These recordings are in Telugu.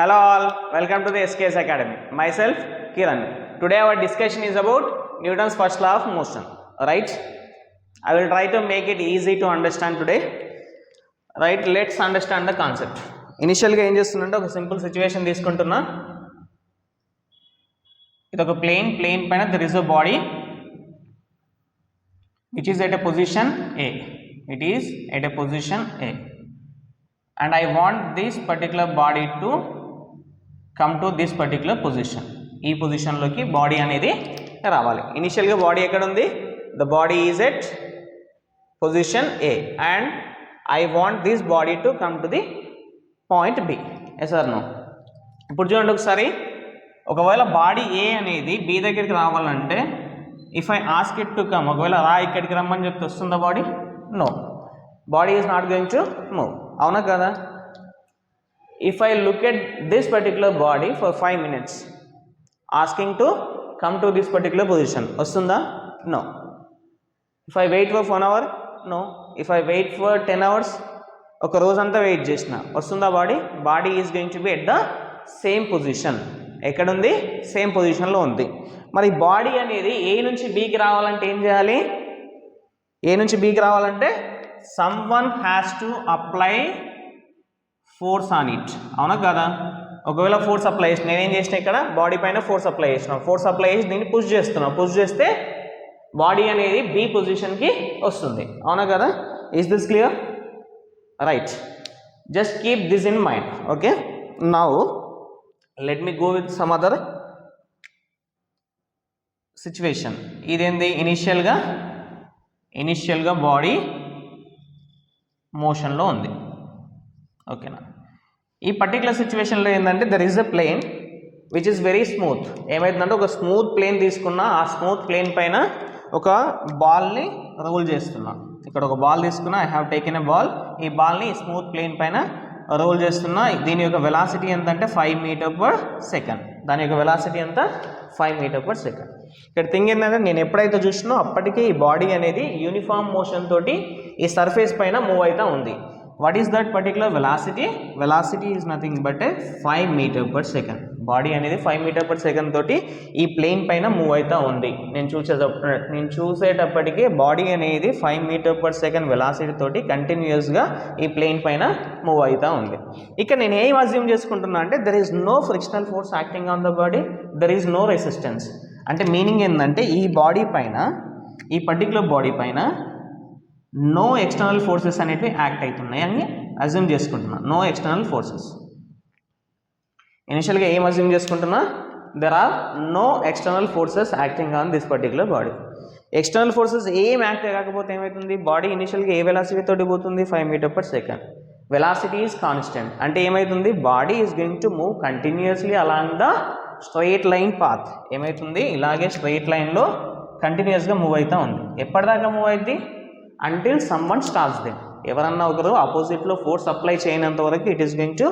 Hello all, welcome to the SKS Academy. Myself Kiran. Today our discussion is about Newton's first law of motion. Right? I will try to make it easy to understand today. Right? Let's understand the concept. Initially ga em chestunante oka simple situation తీసుకుంటున్నా. ఇది ఒక plane పైన there is a body which is at a position A. It is at a position A. And I want this particular body to come to this particular position. ఈ పొజిషన్లోకి బాడీ అనేది రావాలి. ఇనిషియల్గా బాడీ ఎక్కడ ఉంది? The body is at position A and I want this body to come to the point B. Yes or no? ఇప్పుడు చూడండి ఒకసారి, ఒకవేళ బాడీ ఏ అనేది బి దగ్గరికి రావాలంటే if I ask it to come, ఒకవేళ రా ఇక్కడికి రమ్మని చెప్తే వస్తుందా బాడీ? No, body is not going to move. అవునా కదా? If I look at this particular body for 5 minutes asking to come to this particular position, vastunda? No. If I wait for 1 hour, no. If I wait for 10 hours, oka రోజంతా వెయిట్ చేసిన వస్తుందా body? Body is going to B at the same position. ఎక్కడుంది? సేమ్ పొజిషన్లో ఉంది. మరి బాడీ అనేది ఏ నుంచి బీకి రావాలంటే ఏం చేయాలి? ఏ నుంచి బీకి రావాలంటే someone has to apply force on it. అవునా కదా? ఒకవేళ ఫోర్స్ అప్లై చేసిన, నేనేం చేసిన ఇక్కడ బాడీ పైన ఫోర్స్ అప్లై చేసిన, ఫోర్స్ అప్లై చేసి దీన్ని పుష్ చేస్తున్నా, పుష్ చేస్తే బాడీ అనేది బి పొజిషన్కి వస్తుంది. అవునా కదా? Is this clear? Right, just keep this in mind. Okay, now let me go with some other situation. ఇదేంది? ఇనిషియల్గా బాడీ మోషన్లో ఉంది. ఓకేనా? ఈ పర్టికులర్ సిచ్యువేషన్లో ఏంటంటే there is a plane which is very smooth. ఏమవుతుందంటే ఒక స్మూత్ ప్లేన్ తీసుకున్నా, ఆ స్మూత్ ప్లేన్ పైన ఒక బాల్ని రోల్ చేస్తున్నా. ఇక్కడ ఒక బాల్ తీసుకున్నా, I have taken a ball. ఈ బాల్ని స్మూత్ ప్లేన్ పైన రోల్ చేస్తున్నా. దీని యొక్క వెలాసిటీ ఎంత అంటే 5 మీటర్ పర్ సెకండ్. దాని యొక్క వెలాసిటీ ఎంత? 5 మీటర్ పర్ సెకండ్. ఇక్కడ థింగ్ ఏంటంటే నేను ఎప్పుడైతే చూసినో అప్పటికే ఈ బాడీ అనేది యూనిఫామ్ మోషన్ తోటి ఈ సర్ఫేస్ పైన మూవ్ అవుతూ ఉంది. What is that particular velocity? Velocity is nothing but a 5 meter per second. Body అనేది 5 మీటర్ పర్ సెకండ్ తోటి ఈ ప్లేన్ పైన మూవ్ అవుతూ ఉంది. నేను చూసేటప్పటికే బాడీ అనేది 5 మీటర్ పర్ సెకండ్ వెలాసిటీ తోటి కంటిన్యూస్గా ఈ ప్లేన్ పైన మూవ్ అవుతూ ఉంది. ఇక నేను ఏం అజ్యూమ్ చేసుకుంటున్నా అంటే there is no frictional force acting on the body, there is no resistance. అంటే మీనింగ్ ఏంటంటే ఈ బాడీ పైన, ఈ పర్టికులర్ బాడీ పైన నో ఎక్స్టర్నల్ ఫోర్సెస్ అనేవి యాక్ట్ అవుతున్నాయి అని అజ్యూమ్ చేసుకుంటున్నా. No external forces. ఇనిషియల్గా ఏం అజ్యూమ్ చేసుకుంటున్నా? There are no external forces acting on this particular body. External forces ఏం యాక్ట్ కాకపోతే ఏమవుతుంది? బాడీ ఇనిషియల్గా ఏ వెలాసిటీ తోటి పోతుంది? 5 metre per second. Velocity is constant. అంటే ఏమవుతుంది? Body is going to move continuously along the straight line path. ఏమవుతుంది? ఇలాగే స్ట్రైట్ లైన్లో కంటిన్యూస్గా మూవ్ అవుతూ ఉంది. ఎప్పటిదాకా మూవ్ అవుతుంది? Until someone stops them. ఎవరన్నా ఒకరు ఆపోజిట్లో ఫోర్స్ అప్లై చేయనంత వరకు it is going to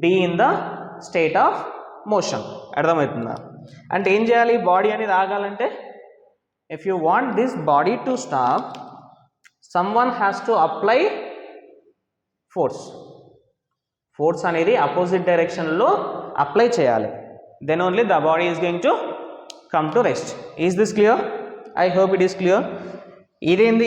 be in the state of motion. అర్థమవుతుందా? అంటే ఏం చేయాలి? బాడీ అనేది ఆగాలంటే if you want this body to stop, someone has to apply force అనేది అపోజిట్ డైరెక్షన్లో అప్లై చేయాలి. Then only the body is going to come to rest. Is this clear? I hope it is clear. ఇదేంది?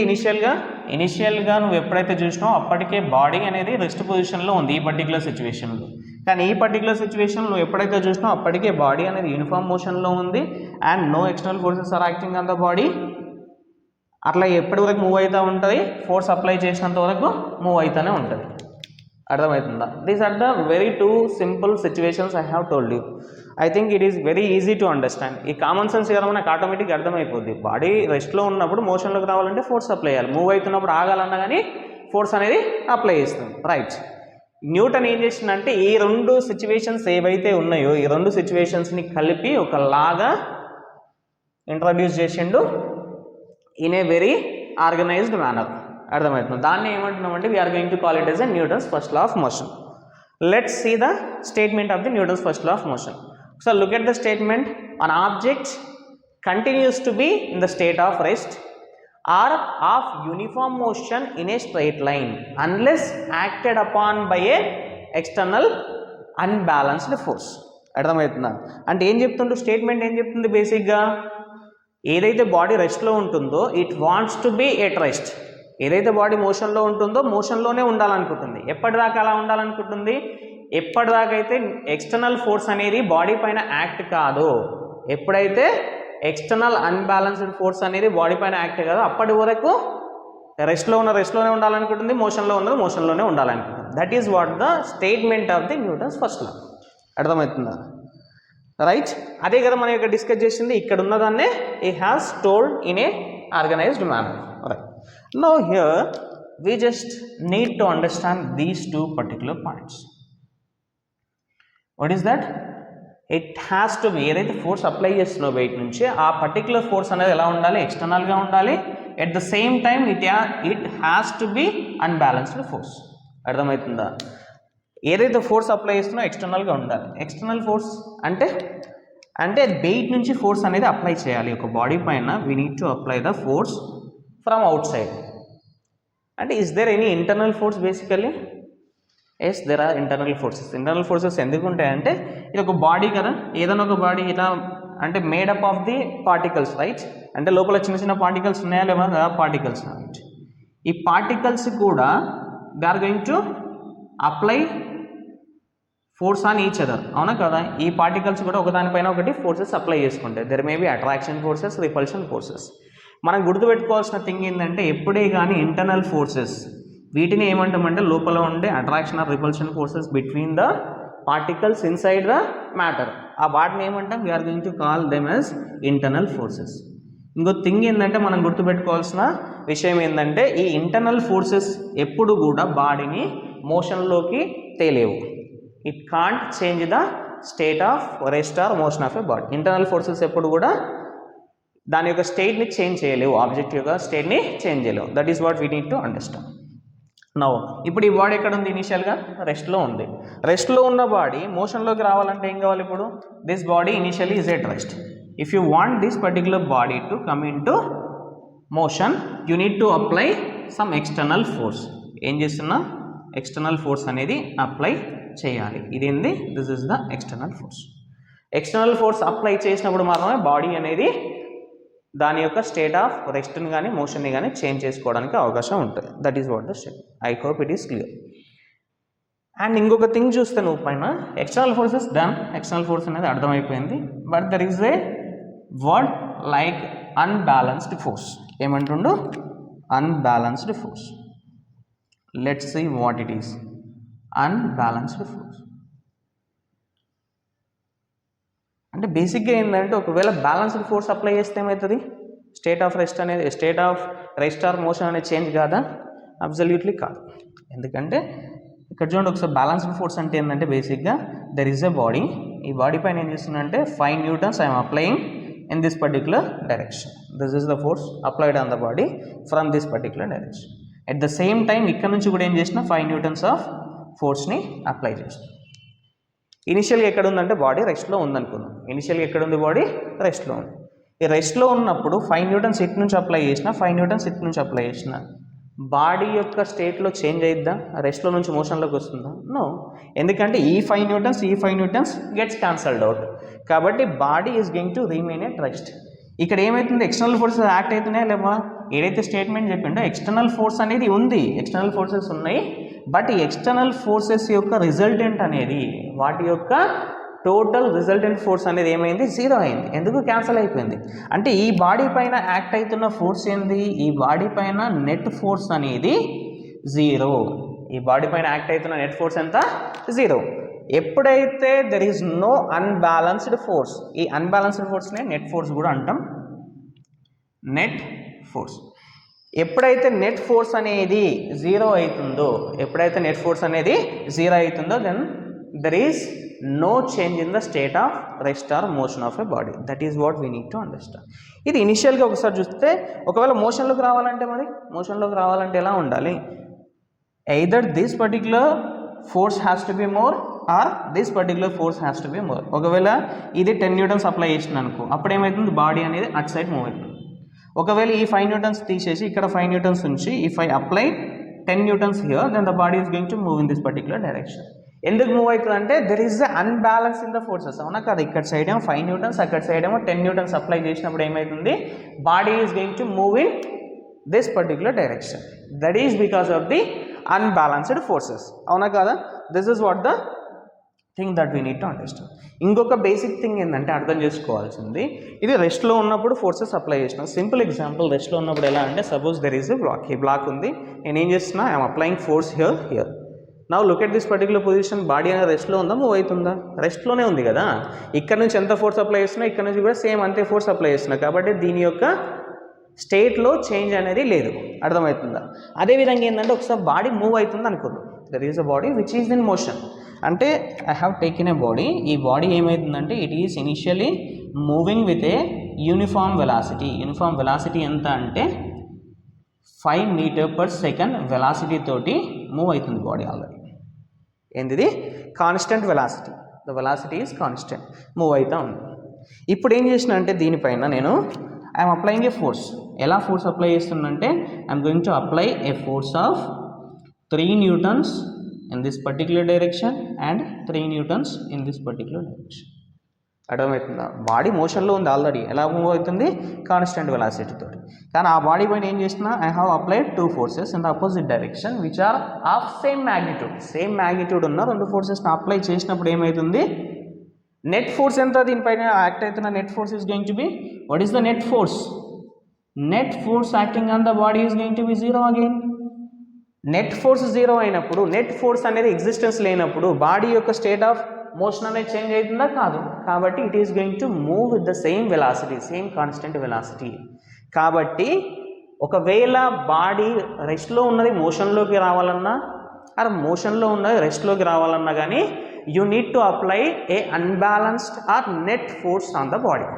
ఇనిషియల్గా నువ్వు ఎప్పుడైతే చూసినావు అప్పటికే బాడీ అనేది రెస్ట్ పొజిషన్లో ఉంది ఈ పర్టికులర్ సిచ్యువేషన్లో. కానీ ఈ పర్టికులర్ సిచ్యువేషన్ నువ్వు ఎప్పుడైతే చూసినావు అప్పటికే బాడీ అనేది యూనిఫామ్ మోషన్లో ఉంది and no external forces are acting on the body. అట్లా ఎప్పటి వరకు మూవ్ అవుతూ ఉంటుంది? ఫోర్స్ అప్లై చేసినంత వరకు మూవ్ అవుతూనే ఉంటుంది. అర్థమవుతుందా? These are the very 2 simple situations I have told you. I think it is very easy to understand. ఈ కామన్ సెన్స్ కదా మనకు ఆటోమేటిక్గా అర్థమైపోద్ది. బాడీ రెస్ట్లో ఉన్నప్పుడు మోషన్లోకి రావాలంటే ఫోర్స్ అప్లై చేయాలి, మూవ్ అవుతున్నప్పుడు ఆగాలన్నా కానీ ఫోర్స్ అనేది అప్లై చేస్తుంది. రైట్. న్యూటన్ ఏం చేసిందంటే ఈ 2 సిచ్యువేషన్స్ ఏవైతే ఉన్నాయో ఈ 2 సిచ్యువేషన్స్ని కలిపి ఒకలాగా ఇంట్రడ్యూస్ చేసిండు in a very organized manner. అర్థమవుతుంది? దాన్ని ఏమంటున్నామంటే we are going to call it as a Newton's first law of motion. Let's see the statement of the Newton's first law of motion. So look at the statement. An object continues to be in the state of rest or of uniform motion in a straight line unless acted upon by a external unbalanced force. అర్థమవుతుందా? అంటే ఏం చెప్తుందో స్టేట్మెంట్ ఏం చెప్తుంది బేసిక్గా, ఏదైతే బాడీ రెస్ట్లో ఉంటుందో it wants to be at rest. ఏదైతే బాడీ మోషన్లో ఉంటుందో మోషన్లోనే ఉండాలనుకుంటుంది. ఎప్పటిదాకా అలా ఉండాలనుకుంటుంది? ఎప్పటిదాకా అయితే ఎక్స్టర్నల్ ఫోర్స్ అనేది బాడీ పైన యాక్ట్ కాదు, ఎప్పుడైతే ఎక్స్టర్నల్ అన్బ్యాలెన్స్డ్ ఫోర్స్ అనేది బాడీ పైన యాక్ట్ కాదు అప్పటి వరకు రెస్ట్లోనే ఉండాలనుకుంటుంది, మోషన్లోనే ఉండాలనుకుంటుంది. That is what the statement of the Newton's first law. అర్థమవుతుందా? రైట్. అదే కదా మనం ఇక్కడ డిస్కస్ చేసింది. ఇక్కడ ఉన్నదాన్నే ఈ has told in a organised manner. Right. Now here we just need to understand these two particular points. What is that? It has to be, ఏదైతే ఫోర్స్ అప్లై చేస్తున్నావు బయట నుంచి, ఆ పర్టికులర్ ఫోర్స్ అనేది ఎలా ఉండాలి? ఎక్స్టర్నల్గా ఉండాలి. At the same time it has to B unbalanced force. అర్థమవుతుందా? ఏదైతే ఫోర్స్ అప్లై చేస్తున్నావు ఎక్స్టర్నల్గా ఉండాలి. ఎక్స్టర్నల్ ఫోర్స్ అంటే బయట నుంచి ఫోర్స్ అనేది అప్లై చేయాలి ఒక బాడీ పైన. We need to apply the force from outside. అంటే is there any internal force basically? Yes, there are internal forces. Internal forces ఎందుకు ఉంటాయంటే ఇది ఒక బాడీ కదా, ఏదైనా ఒక బాడీ ఇలా అంటే made up of the particles, right? అంటే లోపల చిన్న పార్టికల్స్ ఉన్నాయా లేవా? పార్టికల్స్. రైట్. ఈ పార్టికల్స్ కూడా they are going to apply force on each other, అవునా కదా? ఈ పార్టికల్స్ కూడా ఒకదానిపైన ఒకటి ఫోర్సెస్ అప్లై చేసుకుంటాయి. There may be attraction forces, repulsion forces. మనం గుర్తుపెట్టుకోవాల్సిన థింగ్ ఏంటంటే ఎప్పుడే కానీ ఇంటర్నల్ ఫోర్సెస్ వీటిని ఏమంటామంటే లోపల ఉండే attraction or repulsion forces between the particles inside the matter, ఆ వాటిని ఏమంటాం? We are going to call them as internal forces. ఇంకో థింగ్ ఏంటంటే మనం గుర్తుపెట్టుకోవాల్సిన విషయం ఏంటంటే ఈ ఇంటర్నల్ ఫోర్సెస్ ఎప్పుడు కూడా బాడీని మోషన్లోకి తేలేవు. It can't change the state of rest or motion of a body. Internal forces ఎప్పుడు కూడా దాని యొక్క స్టేట్ని చేంజ్ చేయలేవు, ఆబ్జెక్ట్ యొక్క స్టేట్ని చేంజ్ చేయలేవు. That is what we need to understand. Now ఇప్పుడు ఈ బాడీ ఎక్కడ ఉంది? ఇనిషియల్గా రెస్ట్లో ఉంది. రెస్ట్లో ఉన్న బాడీ మోషన్లోకి రావాలంటే ఏం కావాలి? ఇప్పుడు this body initially is at rest. If you want this particular body to come in to motion you need to apply some external force. ఏం చేస్తున్నా? ఎక్స్టర్నల్ ఫోర్స్ అనేది అప్లై చేయాలి. ఇదేంది? This is the external force. External force apply చేసినప్పుడు మాత్రమే బాడీ అనేది దాని యొక్క స్టేట్ ఆఫ్ రెస్ట్ని కానీ మోషన్ని కానీ చేంజ్ చేసుకోవడానికి అవకాశం ఉంటుంది. That is what the state. I hope it is clear. And ఇంకొక థింగ్ చూస్తే నువ్వు పైన external forces done, external force అనేది అర్థమైపోయింది. But there is a word like unbalanced force. ఏమంటుండు? Unbalanced force. Let's see what it is. Unbalanced force అంటే బేసిక్గా ఏంటంటే ఒకవేళ బ్యాలెన్స్డ్ ఫోర్స్ అప్లై చేస్తే ఏమవుతుంది? State of rest or motion అనేది చేంజ్ కాదా? అబ్సల్యూట్లీ కాదు. ఎందుకంటే ఇక్కడ చూడండి ఒకసారి, బ్యాలెన్స్డ్ ఫోర్స్ అంటే ఏంటంటే బేసిక్గా దెర్ ఈజ్ ఎ బాడీ. ఈ బాడీ పైన ఏం చేస్తుందంటే 5 newtons I'm applying in this particular direction. This is the force applied on the body from this particular direction. At the same time ఇక్కడ నుంచి కూడా ఏం చేసిన 5 newtons ఆఫ్ ఫోర్స్ని అప్లై చేసిన. ఇనిషియల్గా ఎక్కడ ఉందంటే బాడీ రెస్ట్లో ఉందనుకుందాం. ఇనిషియల్గా ఎక్కడ ఉంది? బాడీ రెస్ట్లో ఉంది. ఈ రెస్ట్లో ఉన్నప్పుడు 5 newtons ఇటు నుంచి అప్లై చేసిన, 5 newtons ఇటు నుంచి అప్లై చేసిన, బాడీ యొక్క స్టేట్లో చేంజ్ అయిద్దా? రెస్ట్లో నుంచి మోషన్లోకి వస్తుందా? నో. ఎందుకంటే ఈ 5 newtons గెట్స్ క్యాన్సల్డ్ అవుట్. కాబట్టి body is going to remain at rest. ఇక్కడ ఏమవుతుంది? ఎక్స్టర్నల్ ఫోర్సెస్ యాక్ట్ అవుతున్నాయా లేవా? ఏదైతే స్టేట్మెంట్ చెప్పిండో ఎక్స్టర్నల్ ఫోర్స్ అనేది ఉంది, ఎక్స్టర్నల్ ఫోర్సెస్ ఉన్నాయి. బట్ ఈ ఎక్స్టర్నల్ ఫోర్సెస్ యొక్క రిజల్టెంట్ అనేది, వాటి యొక్క టోటల్ రిజల్టెంట్ ఫోర్స్ అనేది ఏమైంది? 0 అయింది. ఎందుకు? క్యాన్సల్ అయిపోయింది. అంటే ఈ బాడీ పైన యాక్ట్ అవుతున్న ఫోర్స్ ఏంది? ఈ బాడీ పైన నెట్ ఫోర్స్ అనేది 0. ఈ బాడీ పైన యాక్ట్ అవుతున్న నెట్ ఫోర్స్ ఎంత? 0. ఎప్పుడైతే there is no unbalanced force, ఈ అన్బ్యాలెన్స్డ్ ఫోర్స్నే నెట్ ఫోర్స్ కూడా అంటాం. నెట్ ఫోర్స్ ఎప్పుడైతే నెట్ ఫోర్స్ అనేది 0 అవుతుందో, then there is no change in the state of rest or motion of a body. That is what we need to understand. ఇది ఇనిషియల్గా ఒకసారి చూస్తే, ఒకవేళ మోషన్లోకి రావాలంటే ఎలా ఉండాలి? Either this particular force has to be more or this particular force has to be more. ఒకవేళ ఇది 10 newtons అప్లై చేసిన అనుకో, అప్పుడు ఏమవుతుంది? బాడీ అనేది అటు సైడ్ మూవ్ అవుతుంది. ఒకవేళ ఈ 5 newtons తీసేసి ఇక్కడ 5 newtons ఉంచి, if I apply 10 newtons here, then the body is going to move in this particular direction. ఎందుకు మూవ్ అవుతుంది అంటే there is the unbalance in the forces. అవునా కదా, ఇక్కడ సైడ్ ఏమో 5 న్యూటన్స్, అక్కడ సైడ్ ఏమో 10 న్యూటన్స్ అప్లై చేసినప్పుడు ఏమవుతుంది, body is going to move in this particular direction. That is because of the unbalanced forces. అవునా కదా, this is what the thing that we need to understand. ఇంకొక బేసిక్ థింగ్ ఏంటంటే అర్థం చేసుకోవాల్సింది, ఇది రెస్ట్లో ఉన్నప్పుడు ఫోర్సెస్ అప్లై చేసిన సింపుల్ ఎగ్జాంపుల్. రెస్ట్లో ఉన్నప్పుడు ఎలా అంటే suppose there is a block, ఈ బ్లాక్ ఉంది, నేను ఏం చేస్తున్నా, I'm applying force here. Now look at this particular position, body అనేది రెస్ట్లో ఉందా, మూవ్ అవుతుందా? రెస్ట్లోనే ఉంది కదా. ఇక్కడ నుంచి ఎంత ఫోర్స్ అప్లై చేస్తున్నా, ఇక్కడ నుంచి కూడా సేమ్ అంతే ఫోర్స్ అప్లై చేస్తున్నా, కాబట్టి దీని యొక్క స్టేట్లో చేంజ్ అనేది లేదు. అర్థమవుతుందా? అదేవిధంగా ఏంటంటే ఒకసారి బాడీ మూవ్ అవుతుంది అనుకుందాం, there is a body which is in motion. అంటే I have taken a body, ఈ బాడీ ఏమవుతుందంటే it is initially moving with a uniform velocity. Uniform velocity ఎంత అంటే 5 మీటర్ పర్ సెకండ్ వెలాసిటీ తోటి మూవ్ అవుతుంది బాడీ ఆల్రెడీ. ఏంటిది? Constant velocity, the velocity is constant, move అవుతూ ఉంది. ఇప్పుడు ఏం చేసిన అంటే దీనిపైన నేను ఐఎమ్ అప్లయింగ్ ఏ ఫోర్స్. ఎలా ఫోర్స్ అప్లై చేస్తుందంటే I'm going to apply a force of 3 newtons in this particular direction and 3 newtons in this particular direction. అర్థమవుతుందా? బాడీ మోషన్లో ఉంది ఆల్రెడీ, ఎలా మూవ్ అవుతుంది, కాన్స్టెంట్ వెలాసిటీ తోటి. కానీ ఆ బాడీ పైన ఏం చేస్తున్నా, I have applied 2 forces in the opposite direction which are of same magnitude. Same magnitude ఉన్న 2 ఫోర్సెస్ని అప్లై చేసినప్పుడు ఏమవుతుంది, నెట్ ఫోర్స్ ఎంత దీనిపైన యాక్ట్ అవుతున్న net force is going to B, what is the net force? Net force acting on the body is going to be 0 again. Net force 0 అయినప్పుడు, నెట్ ఫోర్స్ అనేది ఎగ్జిస్టెన్స్ లేనప్పుడు బాడీ యొక్క స్టేట్ ఆఫ్ మోషన్ అనేది చేంజ్ అవుతుందా? కాదు. కాబట్టి it is going to move with the same velocity, same constant velocity. కాబట్టి ఒకవేళ బాడీ రెస్ట్లో ఉన్నది మోషన్లోకి రావాలన్నా, ఆర్ మోషన్లో ఉన్నది రెస్ట్లోకి రావాలన్నా కానీ you need to apply a unbalanced or net force on the body.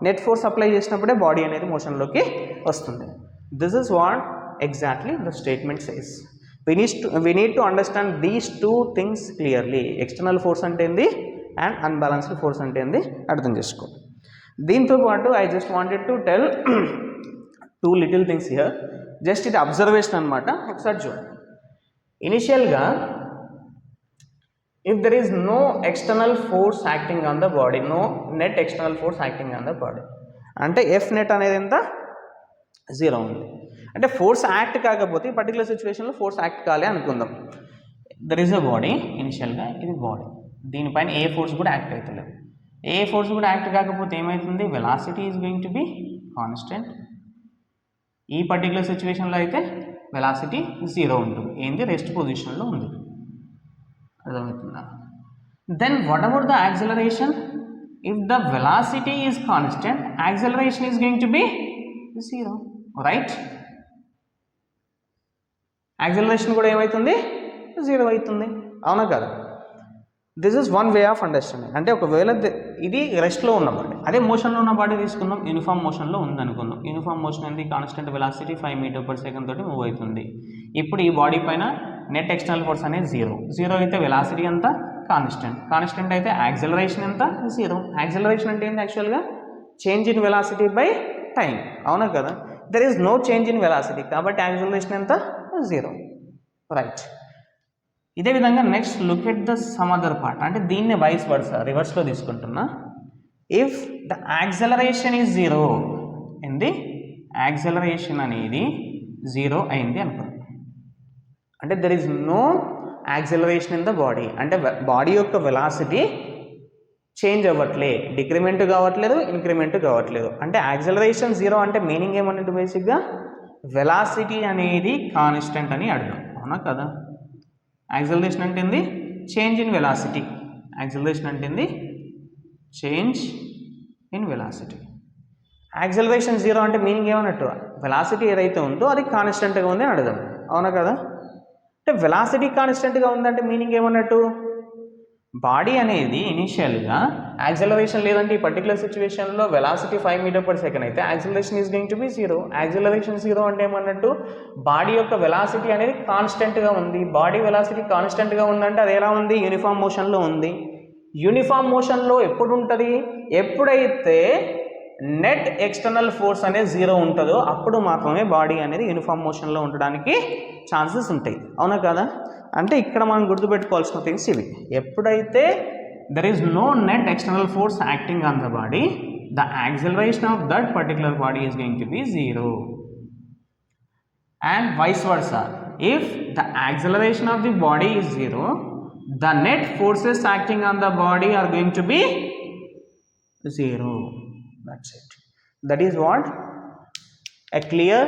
Net force apply చేసినప్పుడే బాడీ అనేది మోషన్లోకి వస్తుంది. This is what exactly the statement says. We need to understand these 2 things clearly. External force అంటే ఏంది అండ్ అన్బ్యాలెన్స్డ్ ఫోర్స్ అంటే ఏంది అర్థం చేసుకో. దీంతో పాటు I just wanted to tell 2 little things here. Just ఇది అబ్జర్వేషన్ అనమాట, ఒకసారి చూడండి. ఇనిషియల్గా if there is no external force acting on the body, no net external force acting on the body, అంటే F net అనేది ఎంత, 0 ఉంది. అంటే ఫోర్స్ యాక్ట్ కాకపోతే ఈ పర్టికులర్ సిచ్యువేషన్లో ఫోర్స్ యాక్ట్ కాలే అనుకుందాం. దర్ ఈజ్ అ బాడీ, ఇనిషియల్గా ఇది బాడీ, దీనిపైన ఏ ఫోర్స్ కూడా యాక్ట్ అవుతలేదు. ఏ ఫోర్స్ కూడా యాక్ట్ కాకపోతే ఏమవుతుంది, velocity is going to be constant. ఈ పర్టికులర్ సిచ్యువేషన్లో అయితే వెలాసిటీ 0 ఉంటుంది, ఏంది రెస్ట్ పొజిషన్లో ఉంది. అర్థమవుతుందా? Then what about the acceleration? If the velocity is constant, acceleration is going to be 0, right? Acceleration కూడా ఏమవుతుంది, 0 అవుతుంది. అవునా కదా? This is one way of understanding. అంటే ఒకవేళ ఇది రెస్ట్లో ఉన్న బాడీ, అదే మోషన్లో ఉన్న బాడీ తీసుకుందాం, యూనిఫామ్ మోషన్లో ఉందనుకుందాం. యూనిఫామ్ మోషన్ ఏంది, constant velocity 5 metre per second తోటి మూవ్ అవుతుంది. ఇప్పుడు ఈ బాడీ పైన నెట్ ఎక్స్టర్నల్ ఫోర్స్ అనేది 0 అయితే వెలాసిటీ అంతా కాన్స్టెంట్ అయితే యాక్సిలరేషన్ ఎంత, 0. యాక్సిలరేషన్ అంటే ఏంది, యాక్చువల్గా change in velocity by time. అవునా కదా? There is no change in velocity, కాబట్టి యాక్సిలరేషన్ ఎంత, 0, రైట్? ఇదే విధంగా next look at the some other part. అంటే దీన్ని వైస్ వర్సా, రివర్స్లో తీసుకుంటున్నా. ఇఫ్ ద యాక్సిలరేషన్ ఈజ్ 0, ఏంది, యాక్సిలరేషన్ అనేది 0 అయింది అనుకోండి, అంటే there is no acceleration in the body, అంటే బాడీ యొక్క వెలాసిటీ చేంజ్ అవ్వట్లే, డిక్రిమెంట్ కావట్లేదు, ఇంక్రిమెంట్ కావట్లేదు. అంటే యాక్సిలరేషన్ 0 అంటే మీనింగ్ ఏమన్నట్టు, బేసిక్గా వెలాసిటీ అనేది కాన్స్టెంట్ అని అర్థం. అవునా కదా? యాక్సిలరేషన్ అంటే ఏంది, చేంజ్ ఇన్ వెలాసిటీ. యాక్సిలరేషన్ అంటే ఏంది, చేంజ్ ఇన్ వెలాసిటీ. యాక్సిలరేషన్ 0 అంటే మీనింగ్ ఏమన్నట్టు, వెలాసిటీ ఏదైతే ఉందో అది కాన్స్టెంట్గా ఉంది అని అర్థం. అవునా కదా? అంటే వెలాసిటీ కాన్స్టెంట్గా ఉందంటే మీనింగ్ ఏమన్నట్టు, బాడీ అనేది ఇనిషియల్గా యాక్సిలరేషన్ లేదంటే ఈ పర్టికులర్ సిచ్యువేషన్లో వెలాసిటీ 5 మీటర్ పర్ సెకండ్ అయితే acceleration is going to be 0. Acceleration 0 అంటే ఏమన్నట్టు, బాడీ యొక్క వెలాసిటీ అనేది కాన్స్టెంట్గా ఉంది. బాడీ వెలాసిటీ కాన్స్టెంట్గా ఉందంటే అది ఎలా ఉంది, యూనిఫామ్ మోషన్లో ఉంది. యూనిఫామ్ మోషన్లో ఎప్పుడు ఉంటుంది, ఎప్పుడైతే నెట్ ఎక్స్టర్నల్ ఫోర్స్ అనేది 0 ఉంటుందో అప్పుడు మాత్రమే బాడీ అనేది యూనిఫామ్ మోషన్లో ఉండడానికి ఛాన్సెస్ ఉంటాయి. అవునా కదా? అంటే ఇక్కడ మనం గుర్తుపెట్టుకోవాల్సిన థింగ్స్ ఇవి. ఎప్పుడైతే there is no net external force acting on the body, the acceleration of that particular body is going to be 0. And vice versa, if the acceleration of the body is 0, the net forces acting on the body are going to be 0. That's it. That is what a clear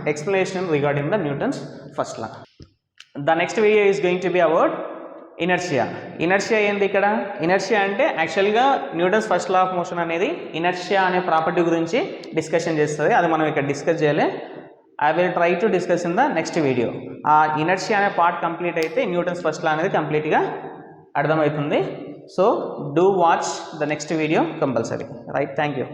explanation regarding the Newton's first law. The next video is going to be about inertia. Inertia ఏంది ఇక్కడ? ఇనర్షియా అంటే యాక్చువల్గా Newton's first law of motion అనేది ఇనర్షియా అనే ప్రాపర్టీ గురించి డిస్కషన్ చేస్తుంది. అది మనం ఇక్కడ డిస్కస్ చేయలే. I will try to discuss in the next video. ఆ ఇనర్షియా అనే పార్ట్ కంప్లీట్ అయితే న్యూటన్స్ ఫస్ట్ లా అనేది కంప్లీట్గా అర్థమవుతుంది. So do watch the next video compulsory. Right, thank you.